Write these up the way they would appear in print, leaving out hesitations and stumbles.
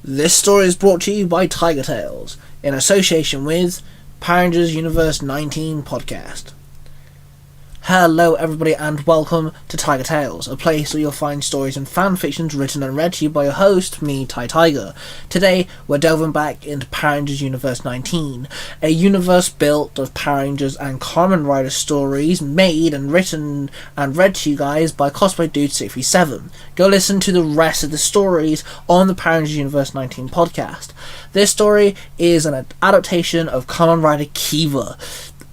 This story is brought to you by Tiger Tales, in association with Power Rangers Universe 19 podcast. Hello everybody and welcome to Tiger Tales, a place where you'll find stories and fanfictions written and read to you by your host, me, Tai Tiger. Today, we're delving back into Power Rangers Universe 19, a universe built of Power Rangers and Kamen Rider stories made and written and read to you guys by Cosplay Dude 67. Go listen to the rest of the stories on the Power Rangers Universe 19 podcast. This story is an adaptation of Kamen Rider Kiva.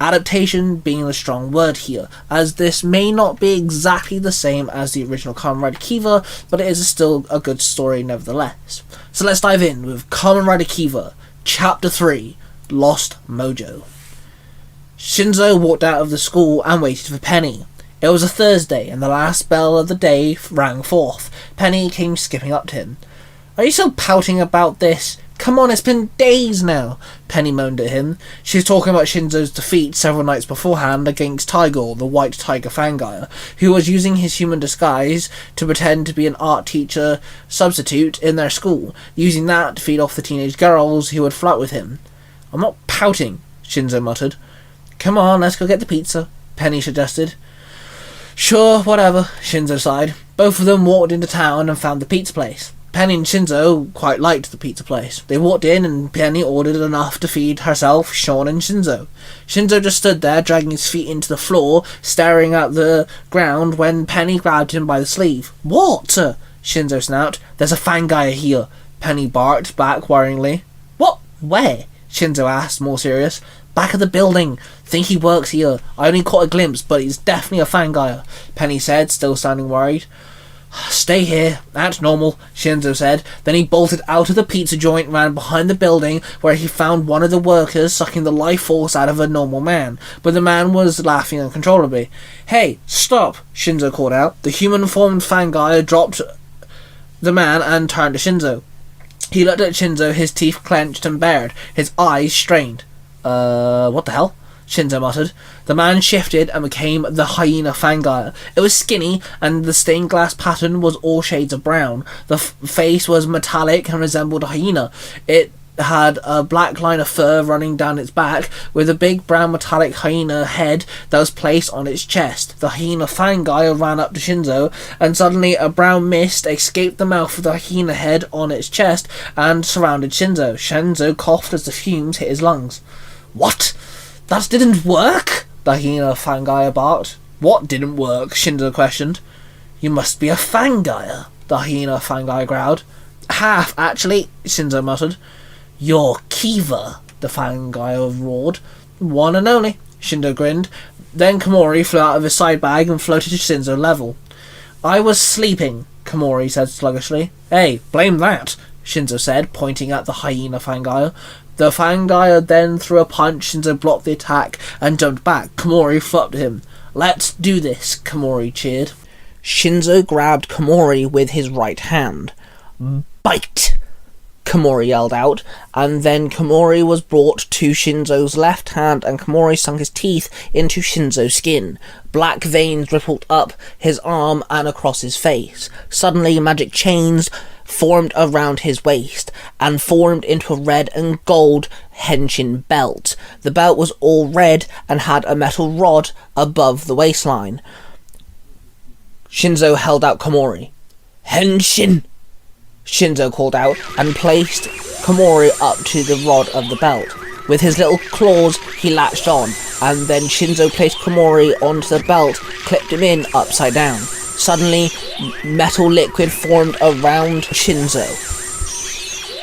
Adaptation being a strong word here, as this may not be exactly the same as the original Kamen Rider Kiva, but it is still a good story nevertheless. So let's dive in with Kamen Rider Kiva, Chapter 3, Lost Mojo. Shinzo walked out of the school and waited for Penny. It was a Thursday, and the last bell of the day rang forth. Penny came skipping up to him. "Are you still pouting about this? Come on, it's been days now," Penny moaned at him. She was talking about Shinzo's defeat several nights beforehand against Tiger, the white tiger fanguy, who was using his human disguise to pretend to be an art teacher substitute in their school, using that to feed off the teenage girls who would flirt with him. "I'm not pouting," Shinzo muttered. "Come on, let's go get the pizza," Penny suggested. "Sure, whatever," Shinzo sighed. Both of them walked into town and found the pizza place. Penny and Shinzo quite liked the pizza place. They walked in and Penny ordered enough to feed herself, Sean and Shinzo. Shinzo just stood there, dragging his feet into the floor, staring at the ground when Penny grabbed him by the sleeve. "What?" Shinzo snapped. "There's a fanguy here," Penny barked back worryingly. "What? Where?" Shinzo asked, more serious. "Back of the building. Think he works here. I only caught a glimpse, but he's definitely a fanguy," Penny said, still sounding worried. "Stay here, that's normal," Shinzo said. Then he bolted out of the pizza joint and ran behind the building, where he found one of the workers sucking the life force out of a normal man. But the man was laughing uncontrollably. "Hey, stop," Shinzo called out. The human-formed fanguy dropped the man and turned to Shinzo. He looked at Shinzo, his teeth clenched and bared, his eyes strained. What the hell?" Shinzo muttered. The man shifted and became the hyena fanguy. It was skinny, and the stained glass pattern was all shades of brown. The face was metallic and resembled a hyena. It had a black line of fur running down its back, with a big brown metallic hyena head that was placed on its chest. The hyena fanguy ran up to Shinzo, and suddenly a brown mist escaped the mouth of the hyena head on its chest and surrounded Shinzo. Shinzo coughed as the fumes hit his lungs. "What? That didn't work?" the hyena fanguy barked. "What didn't work?" Shinzo questioned. "You must be a fanguy," the hyena fanguy growled. "Half, actually," Shinzo muttered. "You're Kiva," the fanguy roared. "One and only," Shinzo grinned. Then Komori flew out of his side bag and floated to Shinzo level. "I was sleeping," Komori said sluggishly. "Hey, blame that," Shinzo said, pointing at the hyena fanguy. The fanguy then threw a punch. Shinzo blocked the attack and jumped back. Komori flew up to him. "Let's do this," Komori cheered. Shinzo grabbed Komori with his right hand. "Bite!" Komori yelled out, and then Komori was brought to Shinzo's left hand and Komori sunk his teeth into Shinzo's skin. Black veins rippled up his arm and across his face. Suddenly, magic chains formed around his waist and formed into a red and gold henshin belt. The belt was all red and had a metal rod above the waistline. Shinzo held out Komori. "Henshin!" Shinzo called out and placed Komori up to the rod of the belt. With his little claws he latched on, and then Shinzo placed Komori onto the belt, clipped him in upside down. Suddenly, metal liquid formed around Shinzo.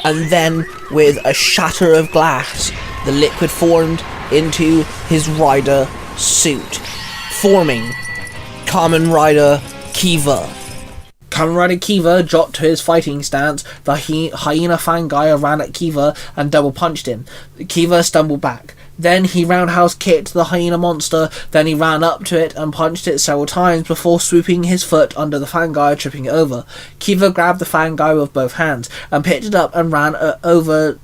And then, with a shatter of glass, the liquid formed into his rider suit, forming Kamen Rider Kiva. Kamen Rider Kiva dropped to his fighting stance. The hyena fanguy ran at Kiva and double punched him. Kiva stumbled back. Then he roundhouse kicked the hyena monster. Then he ran up to it and punched it several times before swooping his foot under the fanguy, tripping it over. Kiva grabbed the fanguy with both hands and picked it up and ran over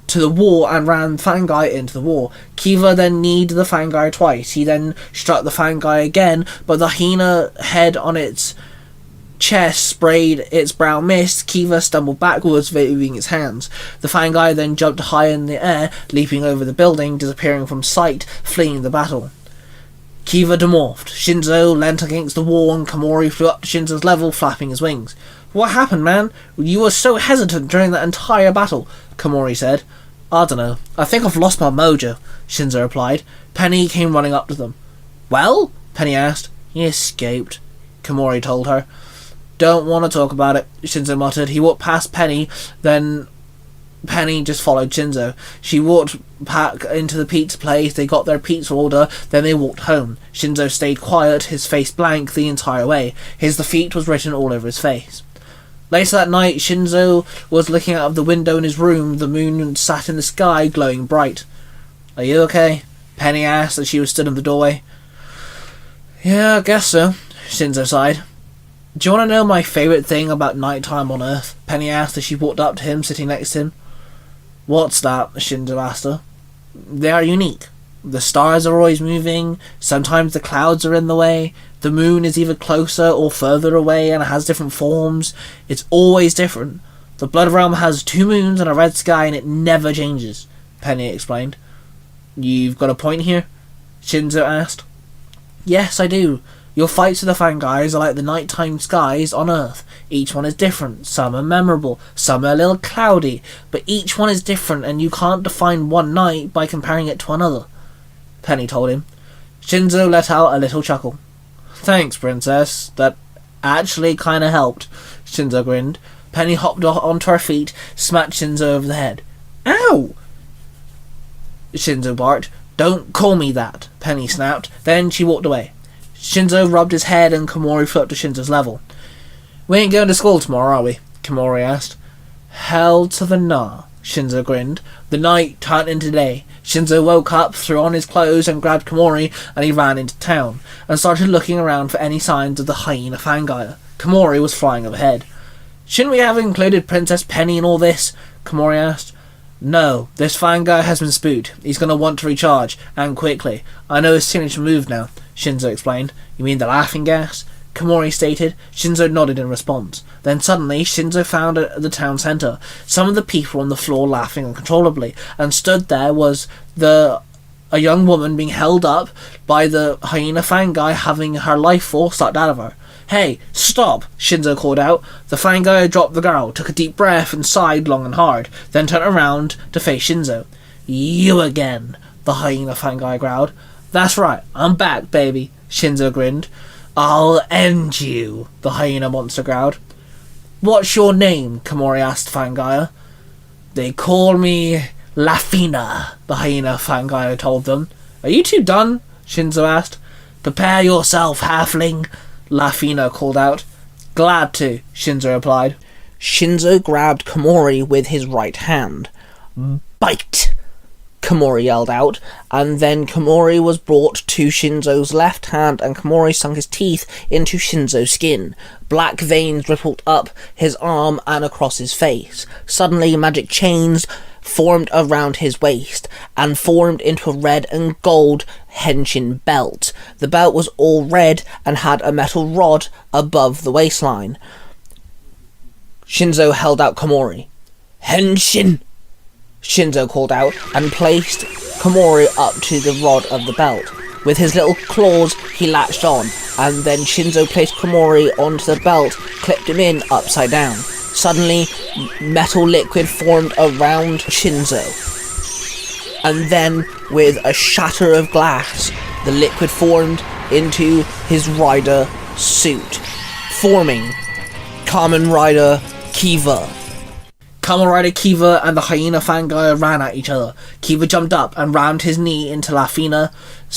to the wall and ran fanguy into the wall. Kiva then kneed the fanguy twice. He then struck the fanguy again, but the hyena head on its chest sprayed its brown mist, Kiva stumbled backwards, waving its hands. The Fangai then jumped high in the air, leaping over the building, disappearing from sight, fleeing the battle. Kiva demorphed. Shinzo leant against the wall and Komori flew up to Shinzo's level, flapping his wings. "What happened, man? You were so hesitant during that entire battle," Komori said. "I dunno. I think I've lost my mojo," Shinzo replied. Penny came running up to them. "Well?" Penny asked. "He escaped," Komori told her. "Don't want to talk about it," Shinzo muttered. He walked past Penny, then Penny just followed Shinzo. She walked back into the pizza place, they got their pizza order, then they walked home. Shinzo stayed quiet, his face blank the entire way. His defeat was written all over his face. Later that night, Shinzo was looking out of the window in his room. The moon sat in the sky, glowing bright. "Are you okay?" Penny asked as she was stood in the doorway. "Yeah, I guess so," Shinzo sighed. "Do you want to know my favourite thing about nighttime on Earth?" Penny asked as she walked up to him, sitting next to him. "What's that?" Shinzo asked her. "They are unique. The stars are always moving, sometimes the clouds are in the way, the moon is either closer or further away and has different forms. It's always different. The Blood Realm has 2 moons and a red sky and it never changes," Penny explained. "You've got a point here?" Shinzo asked. "Yes, I do. Your fights with the Fangais are like the nighttime skies on Earth. Each one is different. Some are memorable, some are a little cloudy, but each one is different and you can't define one night by comparing it to another," Penny told him. Shinzo let out a little chuckle. "Thanks, Princess. That actually kinda helped," Shinzo grinned. Penny hopped onto her feet, smacked Shinzo over the head. "Ow!" Shinzo barked. "Don't call me that," Penny snapped. Then she walked away. Shinzo rubbed his head and Komori flew up to Shinzo's level. "We ain't going to school tomorrow, are we?" Komori asked. "Hell to the nah," Shinzo grinned. The night turned into day. Shinzo woke up, threw on his clothes and grabbed Komori, and he ran into town, and started looking around for any signs of the hyena Fangire. Komori was flying overhead. "Shouldn't we have included Princess Penny in all this?" Komori asked. "No, this Fangire has been spooked. He's going to want to recharge, and quickly. I know his signature move now," Shinzo explained. "You mean the laughing gas?" Komori stated. Shinzo nodded in response. Then suddenly, Shinzo found at the town centre some of the people on the floor laughing uncontrollably, and stood there was a young woman being held up by the hyena Fangai, having her life force sucked out of her. "Hey, stop!" Shinzo called out. The Fangai dropped the girl, took a deep breath and sighed long and hard, then turned around to face Shinzo. "You again," the hyena Fangai growled. "That's right, I'm back, baby," Shinzo grinned. "I'll end you," the hyena monster growled. "What's your name?" Komori asked Fangai. "They call me Lafina," the hyena Fangai told them. "Are you two done?" Shinzo asked. "Prepare yourself, halfling," Lafina called out. "Glad to," Shinzo replied. Shinzo grabbed Komori with his right hand. "Bite!" Komori yelled out, and then Komori was brought to Shinzo's left hand and Komori sunk his teeth into Shinzo's skin. Black veins rippled up his arm and across his face. Suddenly, magic chains formed around his waist and formed into a red and gold henshin belt. The belt was all red and had a metal rod above the waistline. Shinzo held out Komori. "Henshin!" Shinzo called out and placed Komori up to the rod of the belt. With his little claws he latched on, and then Shinzo placed Komori onto the belt, clipped him in upside down. Suddenly, metal liquid formed around Shinzo, and then with a shatter of glass, the liquid formed into his rider suit, forming Kamen Rider Kiva. Kamen Rider Kiva and the hyena Fangai ran at each other. Kiva jumped up and rammed his knee into Lafina's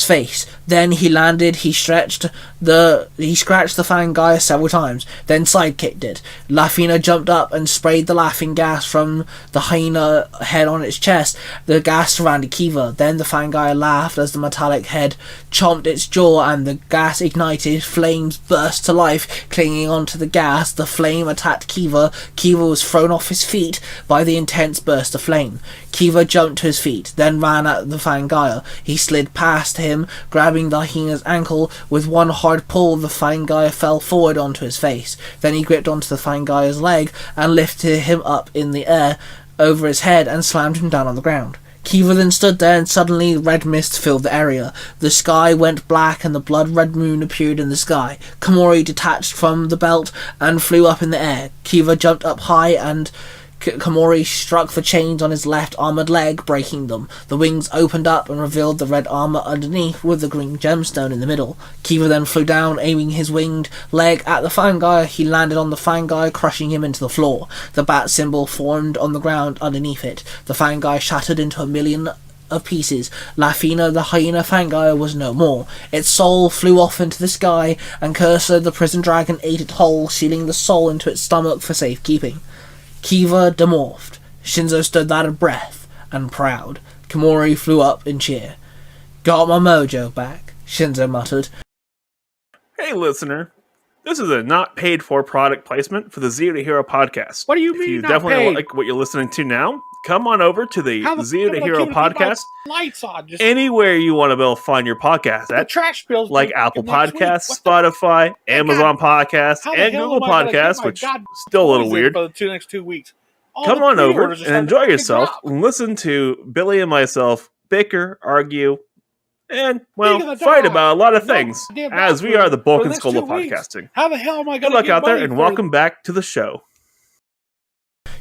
face. Then he landed, he scratched the Fangai several times, then sidekicked it. Lafina jumped up and sprayed the laughing gas from the hyena head on its chest. The gas surrounded Kiva. Then the Fangai laughed as the metallic head chomped its jaw and the gas ignited. Flames burst to life, clinging onto the gas. The flame attacked Kiva. Kiva was thrown off his feet by the intense burst of flame. Kiva jumped to his feet, then ran at the Fangai. He slid past him, grabbing the hyena's ankle. With one hard pull, the Fangai fell forward onto his face. Then he gripped onto the Fangai's leg and lifted him up in the air over his head and slammed him down on the ground. Kiva then stood there, and suddenly red mist filled the area. The sky went black and the blood-red moon appeared in the sky. Komori detached from the belt and flew up in the air. Kiva jumped up high and Komori struck the chains on his left armoured leg, breaking them. The wings opened up and revealed the red armour underneath with the green gemstone in the middle. Kiva then flew down, aiming his winged leg at the Fangai. He landed on the Fangai, crushing him into the floor. The bat symbol formed on the ground underneath it. The Fangai shattered into a million of pieces. Lafina, the hyena Fangai, was no more. Its soul flew off into the sky, and Cursor, the prison dragon, ate it whole, sealing the soul into its stomach for safekeeping. Kiva demorphed. Shinzo stood out of breath and proud. Komori flew up in cheer. Got my mojo back, Shinzo muttered. Hey listener, this is a not paid for product placement for the Zero to Hero podcast. What do you mean If you not definitely paid? like what you're listening to now, come on over to the Zero to Hero podcast. Lights on. Just Anywhere you want to be able to find your podcast the at, trash bills. like due Apple next week. Podcasts, What the- Spotify, Amazon Podcasts, How the and hell Google am I gonna get Podcasts, my which God still a little boys in weird. for the next 2 weeks? All Come the on over pre-orders are and starting enjoy to yourself drop. and listen to Billy and myself bicker, argue, and, well, Speaking of the fight dog, about a lot of no things, goddamn dog as we food are the for bulk the and next skull of 2 weeks. podcasting. How the hell am I Good going to luck get out there, money and for welcome back to the show.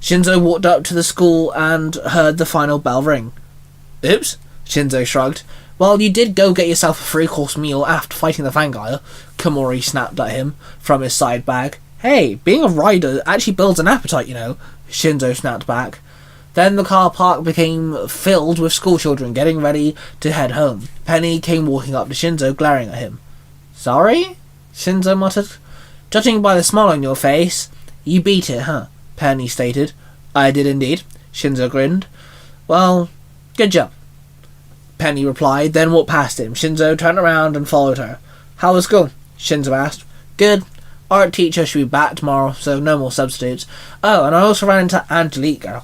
Shinzo walked up to the school and heard the final bell ring. Oops, Shinzo shrugged. Well, you did go get yourself a 3-course meal after fighting the Fangai, Komori snapped at him from his side bag. Hey, being a rider actually builds an appetite, you know, Shinzo snapped back. Then the car park became filled with schoolchildren getting ready to head home. Penny came walking up to Shinzo, glaring at him. Sorry? Shinzo muttered. Judging by the smile on your face, you beat it, huh? Penny stated. I did indeed, Shinzo grinned. Well, good job, Penny replied, then walked past him. Shinzo turned around and followed her. How was school? Shinzo asked. Good. Art teacher should be back tomorrow, so no more substitutes. Oh, and I also ran into Angelica.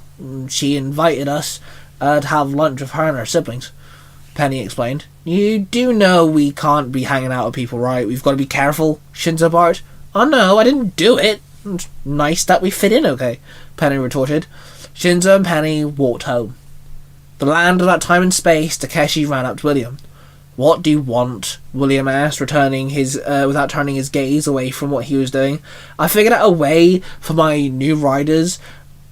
She invited us to have lunch with her and her siblings, Penny explained. You do know we can't be hanging out with people, right? We've got to be careful, Shinzo barked. Oh no, I didn't do it. It's nice that we fit in okay, Penny retorted. Shinzo and Penny walked home. The land of that time and space, Takeshi ran up to William. What do you want? William asked, without turning his gaze away from what he was doing. I figured out a way for my new riders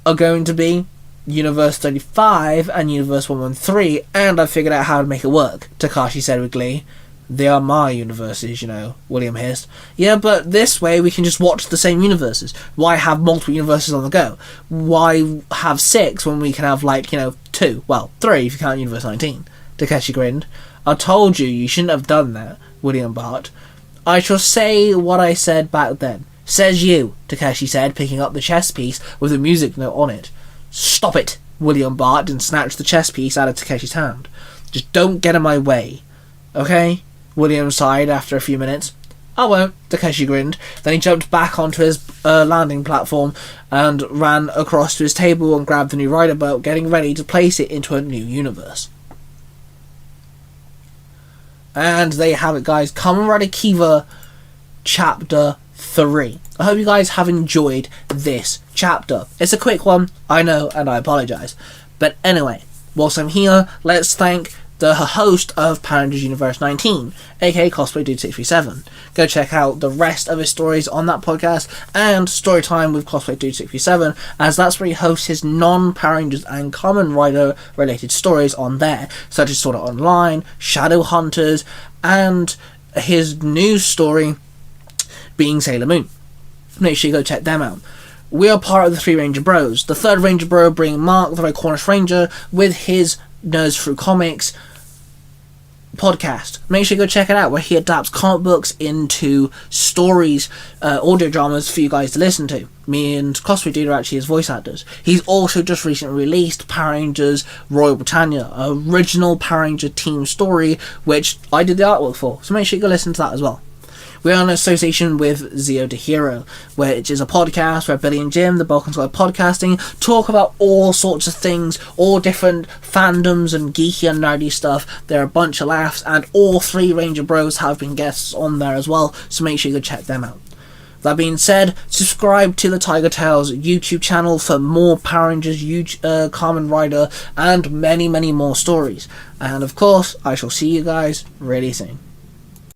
are going to be Universe 35 and Universe 113, and I figured out how to make it work, Takashi said with glee. They are my universes, you know, William hissed. Yeah, but this way we can just watch the same universes. Why have multiple universes on the go? Why have 6 when we can have, 2? Well, 3 if you count Universe 19. Takeshi grinned. I told you you shouldn't have done that, William barked. I shall say what I said back then. Says you, Takeshi said, picking up the chess piece with a music note on it. Stop it, William barked and snatched the chess piece out of Takeshi's hand. Just don't get in my way, okay? William sighed after a few minutes. I won't, Takeshi grinned. Then he jumped back onto his landing platform and ran across to his table and grabbed the new rider boat, getting ready to place it into a new universe. And there you have it, guys. Kamen Rider Kiva Chapter 3. I hope you guys have enjoyed this chapter. It's a quick one, I know, and I apologise. But anyway, whilst I'm here, let's thank the host of Power Rangers Universe 19, aka Cosplay Dude 637. Go check out the rest of his stories on that podcast and Storytime with Cosplay Dude 637, as that's where he hosts his non-Power Rangers and Kamen Rider related stories on there, such as Sword Art Online, Shadow Hunters, and his new story being Sailor Moon. Make sure you go check them out. We are part of the 3 Ranger Bros. The 3rd Ranger Bro being Mark, the Red Cornish Ranger, with his Nerds Through Comics podcast. Make sure you go check it out, where he adapts comic books into stories, audio dramas for you guys to listen to. Me and Cosplay Dude are actually his voice actors. He's also just recently released Power Rangers Royal Britannia, original Power Ranger team story, which I did the artwork for, so make sure you go listen to that as well. We're in association with Zero to Hero, which is a podcast where Billy and Jim, the Balkan Squad Podcasting, talk about all sorts of things, all different fandoms and geeky and nerdy stuff. There are a bunch of laughs, and all three Ranger Bros have been guests on there as well, so make sure you go check them out. That being said, subscribe to the Tiger Tales YouTube channel for more Power Rangers, Kamen Rider, and many, many more stories. And of course, I shall see you guys really soon.